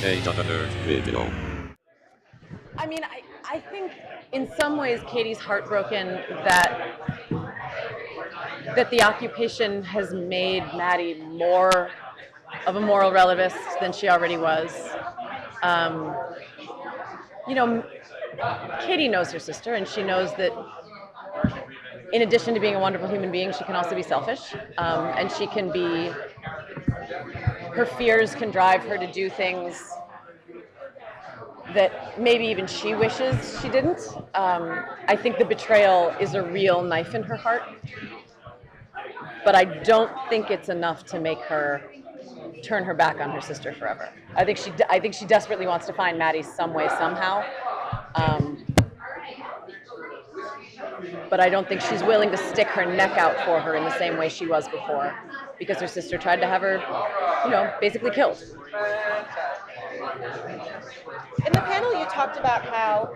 A.nerd video. I mean, I think in some ways Katie's heartbroken that the occupation has made Maddie more of a moral relativist than she already was. You know, Katie knows her sister, and she knows that in addition to being a wonderful human being, she can also be selfish, and she can be, her fears can drive her to do things that maybe even she wishes she didn't. I think the betrayal is a real knife in her heart, but I don't think it's enough to make her turn her back on her sister forever. I think she desperately wants to find Maddie some way, somehow. But I don't think she's willing to stick her neck out for her in the same way she was before, because her sister tried to have her, basically killed. In the panel, you talked about how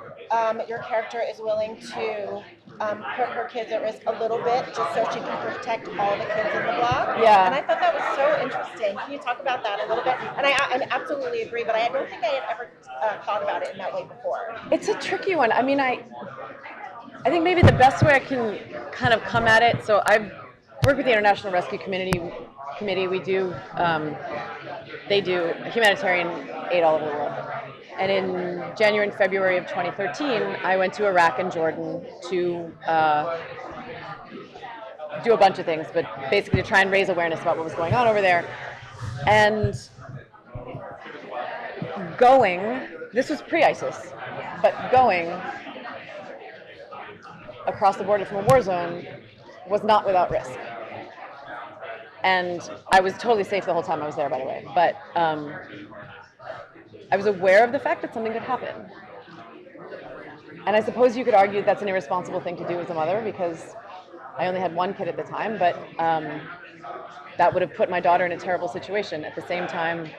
your character is willing to put her kids at risk a little bit just so she can protect all the kids in the block. Yeah. And I thought that was so interesting. Can you talk about that a little bit? And I absolutely agree, but I don't think I had ever thought about it in that way before. It's a tricky one. I mean, I think maybe the best way I can kind of come at it, so I've worked with the International Rescue Committee. We do, they do humanitarian aid all over the world. And in January and February of 2013, I went to Iraq and Jordan to do a bunch of things, but basically to try and raise awareness about what was going on over there. And going, this was pre-ISIS, but going across the border from a war zone was not without risk. And I was totally safe the whole time I was there, by the way. But I was aware of the fact that something could happen. And I suppose you could argue that's an irresponsible thing to do as a mother, because I only had one kid at the time, but that would have put my daughter in a terrible situation. At the same time,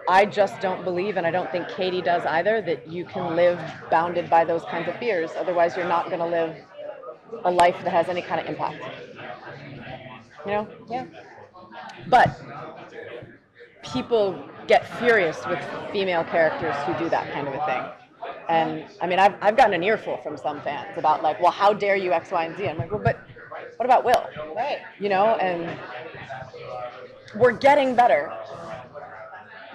I just don't believe, and I don't think Katie does either, that you can live bounded by those kinds of fears. Otherwise, you're not going to live a life that has any kind of impact. Yeah. But people get furious with female characters who do that kind of a thing. And I mean, I've gotten an earful from some fans about like, well, how dare you X, Y, and Z? I'm like, well, but what about Will? Right. And we're getting better.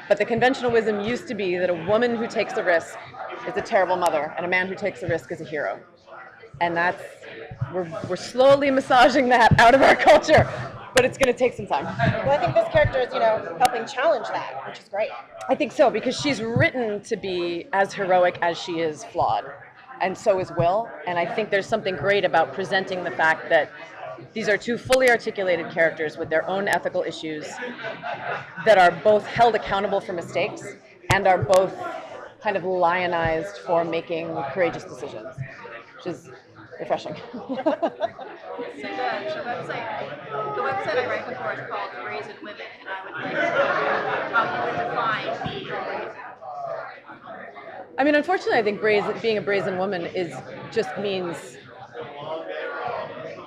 But the conventional wisdom used to be that a woman who takes a risk is a terrible mother, and a man who takes a risk is a hero. And we're slowly massaging that out of our culture, but it's going to take some time. Well, I think this character is, helping challenge that, which is great. I think so, because she's written to be as heroic as she is flawed, and so is Will. And I think there's something great about presenting the fact that these are two fully articulated characters with their own ethical issues that are both held accountable for mistakes and are both kind of lionized for making courageous decisions, which is refreshing. So the website I write for is called Brazen Women, and I would like to know how you would define being a brazen. I mean, unfortunately, I think being a brazen woman just means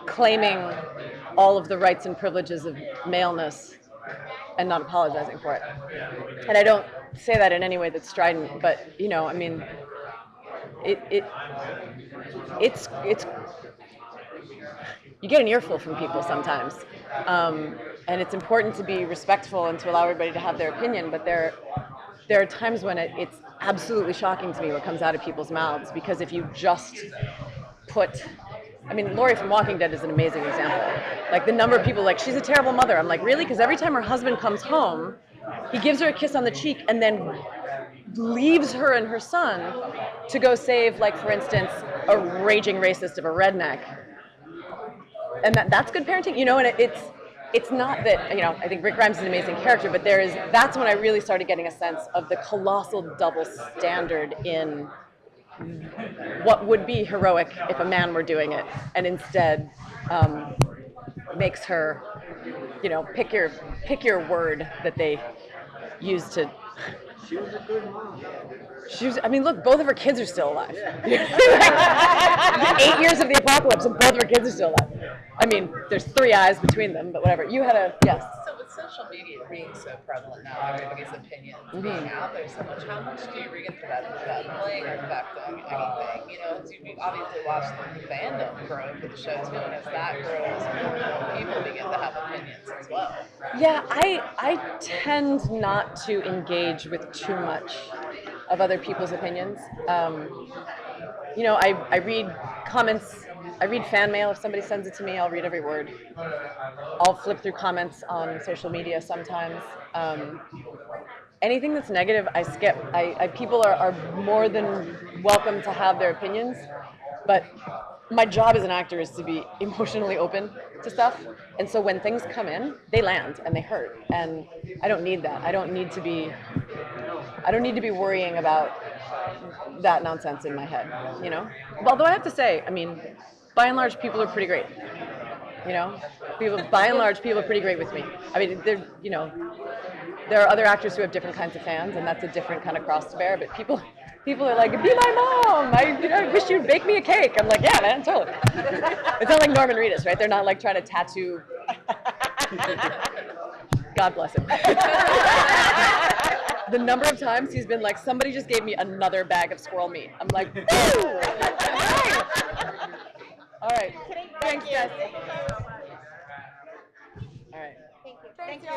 claiming all of the rights and privileges of maleness and not apologizing for it. And I don't say that in any way that's strident, but I mean, it's you get an earful from people sometimes, and it's important to be respectful and to allow everybody to have their opinion. But there are times when it's absolutely shocking to me what comes out of people's mouths, because if you just Laurie from Walking Dead is an amazing example. Like the number of people like, she's a terrible mother. I'm like, really? Because every time her husband comes home, he gives her a kiss on the cheek and then leaves her and her son to go save, like, for instance, a raging racist of a redneck. And that's good parenting, and it's not that, I think Rick Grimes is an amazing character, but that's when I really started getting a sense of the colossal double standard in what would be heroic if a man were doing it, and instead makes her, pick your word that they use to. She was a good mom. Look, both of her kids are still alive. 8 years of the apocalypse and both of her kids are still alive. I mean, there's 3 eyes between them, but whatever. You had a, yes. So social media being so prevalent now, everybody's opinions being out there so much, how much do you read into that? Is that playing or affecting anything? You know, you obviously watch the fandom grow for the show too, and as that grows, more and more people begin to have opinions as well. Yeah, I tend not to engage with too much of other people's opinions. You know, I read comments, I read fan mail. If somebody sends it to me, I'll read every word. I'll flip through comments on social media sometimes. Anything that's negative, I skip. People are more than welcome to have their opinions, but my job as an actor is to be emotionally open to stuff. And so when things come in, they land and they hurt. And I don't need that. I don't need to be worrying about that nonsense in my head, you know? Although I have to say, I mean, by and large, people are pretty great. You know, by and large, people are pretty great with me. I mean, there are other actors who have different kinds of fans, and that's a different kind of cross to bear. But people are like, be my mom. I wish you'd bake me a cake. I'm like, yeah, man, totally. It's not like Norman Reedus, right? They're not like trying to tattoo. God bless him. The number of times he's been like, somebody just gave me another bag of squirrel meat. I'm like, ooh. All right. Thanks, guys. All right. Thank you. Thank you.